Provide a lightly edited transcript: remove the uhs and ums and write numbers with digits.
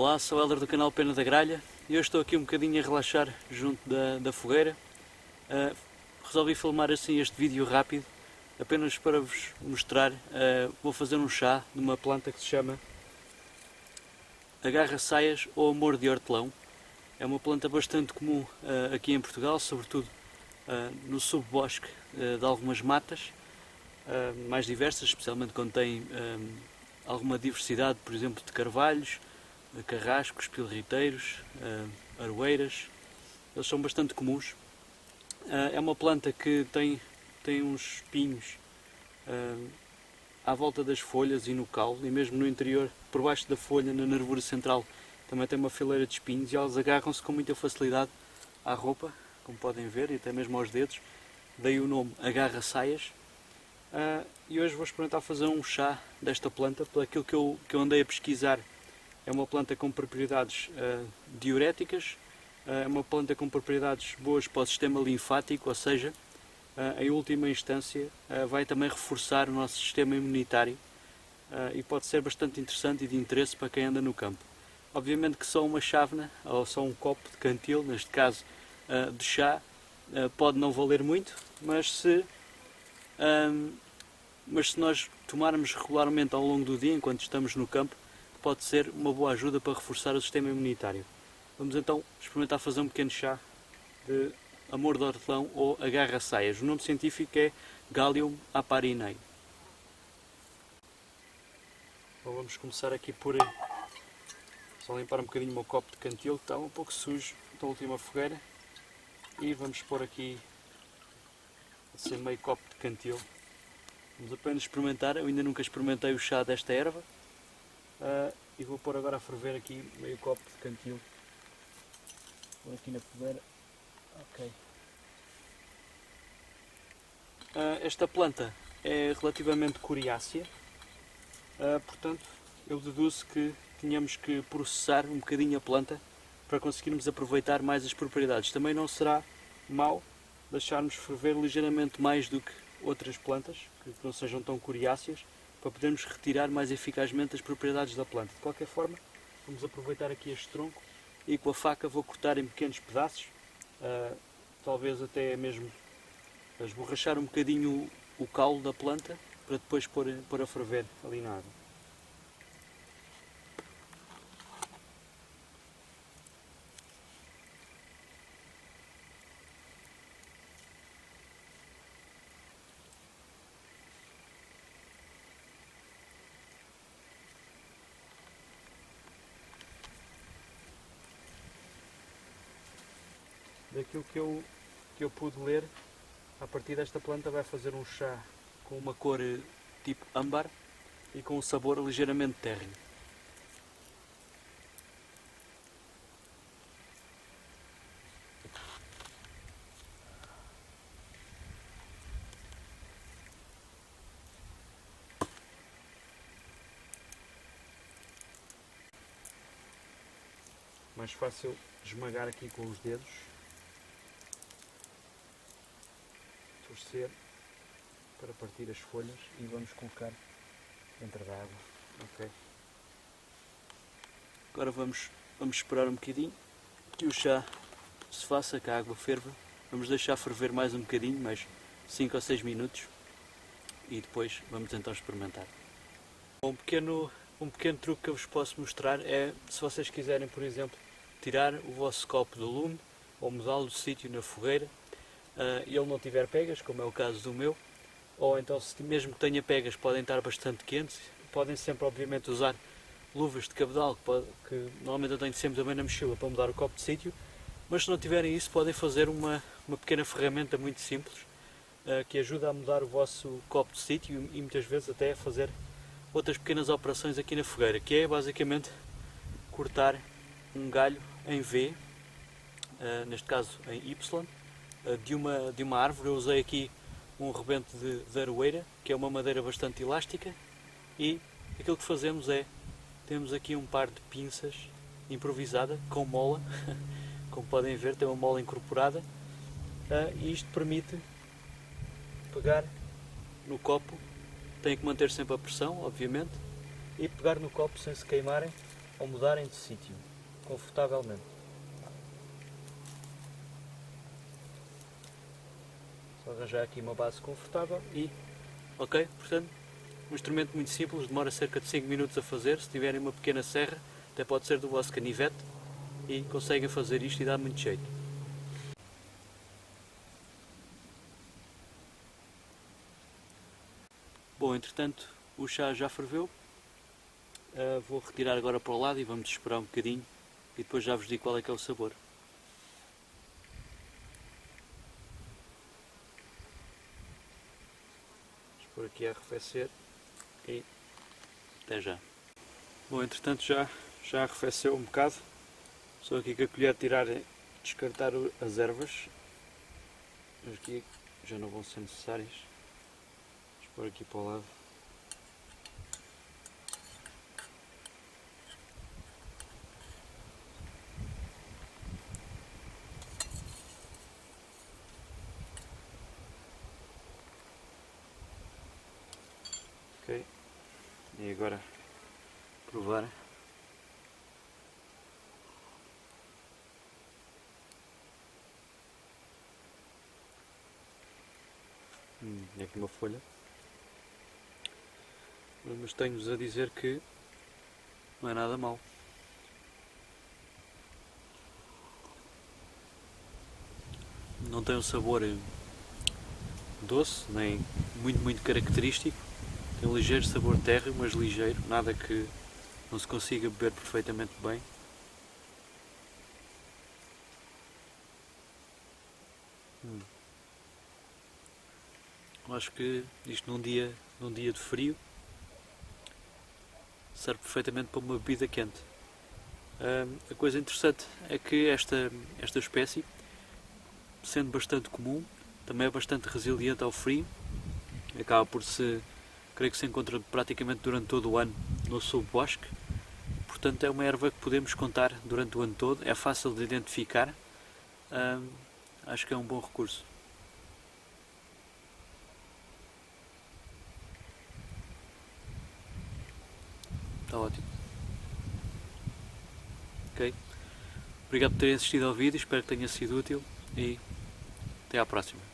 Olá, sou o Helder do canal Pena da Gralha e hoje estou aqui um bocadinho a relaxar junto da fogueira. Resolvi filmar assim este vídeo rápido, apenas para vos mostrar. Vou fazer um chá de uma planta que se chama agarra-saias ou amor de hortelão. É uma planta bastante comum aqui em Portugal, sobretudo no subbosque de algumas matas mais diversas, especialmente quando tem alguma diversidade, por exemplo, de carvalhos, carrascos, pilriteiros, aroeiras. Eles são bastante comuns. É uma planta que tem uns espinhos à volta das folhas e no caule, e mesmo no interior, por baixo da folha, na nervura central, também tem uma fileira de espinhos, e elas agarram-se com muita facilidade à roupa, como podem ver, e até mesmo aos dedos. Daí o nome agarra-saias. E hoje vou experimentar fazer um chá desta planta. Por aquilo que eu andei a pesquisar, é uma planta com propriedades diuréticas, é uma planta com propriedades boas para o sistema linfático, ou seja, em última instância vai também reforçar o nosso sistema imunitário e pode ser bastante interessante e de interesse para quem anda no campo. Obviamente que só uma chávena ou só um copo de cantil, neste caso de chá, pode não valer muito, mas se nós tomarmos regularmente ao longo do dia, enquanto estamos no campo, pode ser uma boa ajuda para reforçar o sistema imunitário. Vamos então experimentar fazer um pequeno chá de amor de hortelão ou agarra-saias. O nome científico é Galium aparinae. Então vamos começar aqui por só limpar um bocadinho o meu copo de cantil, que está um pouco sujo da última fogueira, e vamos pôr aqui assim meio copo de cantil. Vamos apenas experimentar. Eu ainda nunca experimentei o chá desta erva. E vou pôr agora a ferver aqui meio copo de cantil. Vou aqui na fogueira. Ok. Esta planta é relativamente coriácea, portanto eu deduzo que tínhamos que processar um bocadinho a planta para conseguirmos aproveitar mais as propriedades. Também não será mau deixarmos ferver ligeiramente mais do que outras plantas que não sejam tão coriáceas, para podermos retirar mais eficazmente as propriedades da planta. De qualquer forma, vamos aproveitar aqui este tronco e com a faca vou cortar em pequenos pedaços, talvez até mesmo esborrachar um bocadinho o caule da planta, para depois pôr a ferver ali na água. Daquilo que eu pude ler, a partir desta planta vai fazer um chá com uma cor tipo âmbar e com um sabor ligeiramente térreo. Mais fácil esmagar aqui com os dedos, torcer para partir as folhas e vamos colocar dentro da água. Ok. Agora vamos esperar um bocadinho que o chá se faça, que a água ferva. Vamos deixar ferver mais um bocadinho, mais 5 ou 6 minutos, e depois vamos então experimentar. Um pequeno truque que eu vos posso mostrar é, se vocês quiserem, por exemplo, tirar o vosso copo do lume ou mudá-lo de sítio na fogueira e ele não tiver pegas, como é o caso do meu, ou então se mesmo que tenha pegas podem estar bastante quentes, podem sempre obviamente usar luvas de cabedal, que normalmente eu tenho sempre também na mochila para mudar o copo de sítio, mas se não tiverem isso podem fazer uma pequena ferramenta muito simples que ajuda a mudar o vosso copo de sítio e muitas vezes até a fazer outras pequenas operações aqui na fogueira, que é basicamente cortar um galho em V, neste caso em Y, de uma árvore. Eu usei aqui um rebento de aroeira, que é uma madeira bastante elástica, e aquilo que fazemos é, temos aqui um par de pinças improvisada, com mola, como podem ver tem uma mola incorporada, e isto permite pegar no copo, tem que manter sempre a pressão, obviamente, e pegar no copo sem se queimarem, ao mudarem de sítio, confortavelmente. Só arranjar aqui uma base confortável e, ok, portanto, um instrumento muito simples, demora cerca de 5 minutos a fazer. Se tiverem uma pequena serra, até pode ser do vosso canivete, e conseguem fazer isto e dá muito jeito. Bom, entretanto, o chá já ferveu. Vou retirar agora para o lado e vamos esperar um bocadinho e depois já vos digo qual é que é o sabor. Vamos pôr aqui a arrefecer e até já. Bom, entretanto já arrefeceu um bocado. Só aqui com a colher descartar as ervas. Mas aqui já não vão ser necessárias. Vamos pôr aqui para o lado. Ok, e agora provar. É aqui uma folha, mas tenho-vos a dizer que não é nada mau. Não tem um sabor doce, nem muito característico. Tem um ligeiro sabor térreo, mas ligeiro, nada que não se consiga beber perfeitamente bem. Acho que isto num dia de frio serve perfeitamente para uma bebida quente. A coisa interessante é que esta espécie, sendo bastante comum, também é bastante resiliente ao frio. Acaba por creio que se encontra praticamente durante todo o ano no subbosque. Portanto, é uma erva que podemos contar durante o ano todo, é fácil de identificar. Acho que é um bom recurso. Está ótimo. Ok? Obrigado por terem assistido ao vídeo, espero que tenha sido útil e até à próxima.